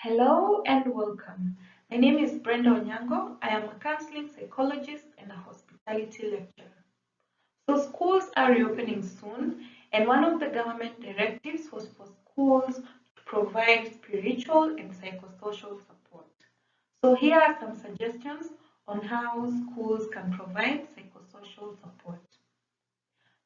Hello and welcome. My name is Brenda Onyango. I am a counseling psychologist and a hospitality lecturer. So schools are reopening soon, and one of the government directives was for schools to provide spiritual and psychosocial support. So here are some suggestions on how schools can provide psychosocial support.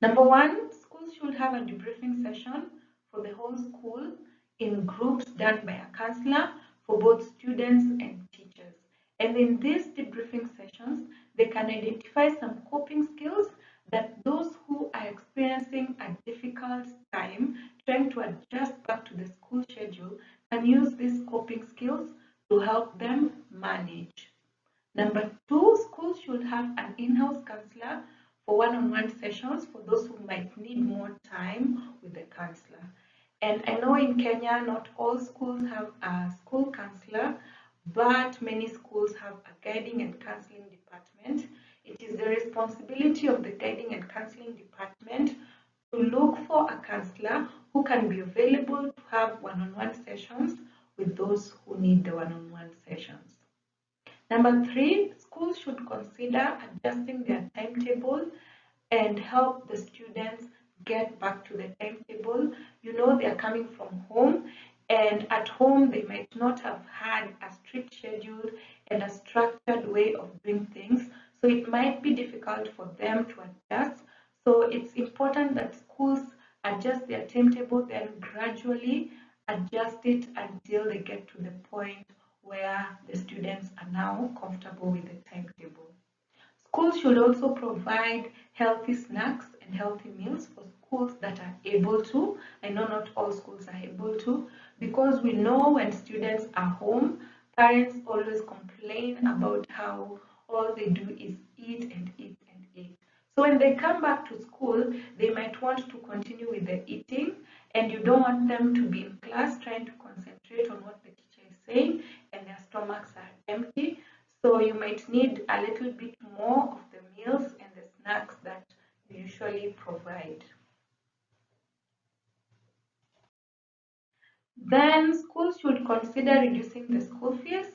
Number one, schools should have a debriefing session for the whole school in groups done by a counselor for both students and teachers. And in these debriefing sessions, they can identify some coping skills that those who are experiencing a difficult time trying to adjust back to the school schedule can use these coping skills to help them manage. Number two, schools should have an in-house counselor for one-on-one sessions for those who might need more time with the counselor. And I know in Kenya, not all schools have a school counselor, but many schools have a guiding and counseling department. It is the responsibility of the guiding and counseling department to look for a counselor who can be available to have one-on-one sessions with those who need the one-on-one sessions. Number three, schools should consider adjusting their timetable and help the students get back to the timetable. You know, they are coming from home, and at home they might not have had a strict schedule and a structured way of doing things. So it might be difficult for them to adjust. So it's important that schools adjust their timetable, then gradually adjust it until they get to the point where the students are now comfortable with the timetable. Schools should also provide healthy snacks and healthy meals for schools that are able to. I know not all schools are able to, because we know when students are home, parents always complain about how all they do is eat and eat and eat. So when they come back to school, they might want to continue with the eating, and you don't want them to be in class trying to concentrate on what the teacher is saying and their stomachs are empty. So you might need a little bit more of the meals and the snacks that you usually provide. Then schools should consider reducing the school fees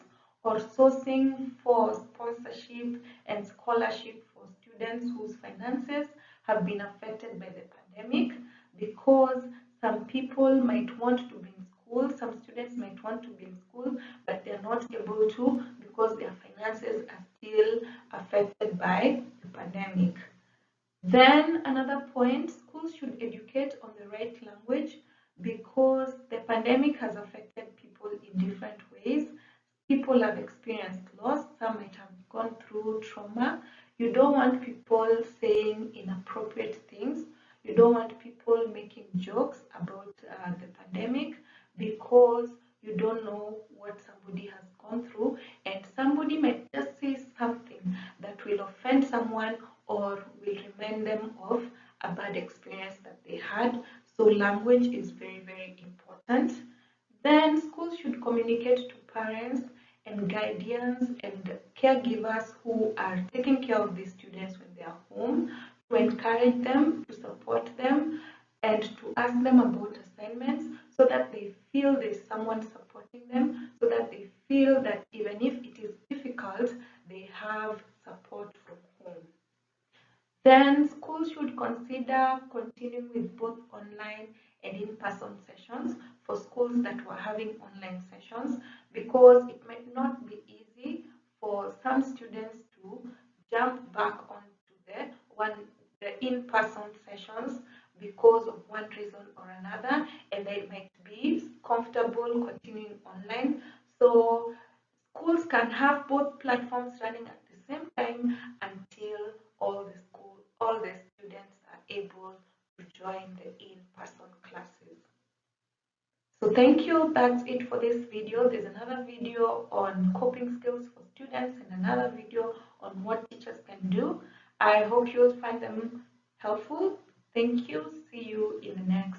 or sourcing for sponsorship and scholarship for students whose finances have been affected by the pandemic, because some people might want to be in school, some students might want to be in school, but they're not able to because their finances are still affected by the pandemic. Then another point, schools should educate on the right language, because the pandemic has affected people in different ways. People have experienced loss, some might have gone through trauma. You don't want people saying inappropriate things. You don't want people making jokes about the pandemic, because you don't know what somebody has gone through, and somebody might just say something that will offend someone or will remind them of a bad experience that they had. So language is very, very important. Then schools should communicate to parents and guardians and caregivers who are taking care of these students when they are home, to encourage them, to support them, and to ask them about assignments, so that they feel there's someone supporting them, so that they feel that even if it is difficult, they have support from home. Then schools should consider continuing with both online and in-person sessions for schools that were having online sessions, because it might not be easy for some students to jump back onto the in-person sessions because of one reason or another, and they might be comfortable continuing online. So schools can have both platforms running at the same time until all the students are able to join the in-person classes. So thank you. That's it for this video. There's another video on coping skills for students and another video on what teachers can do. I hope you'll find them helpful. Thank you. See you in the next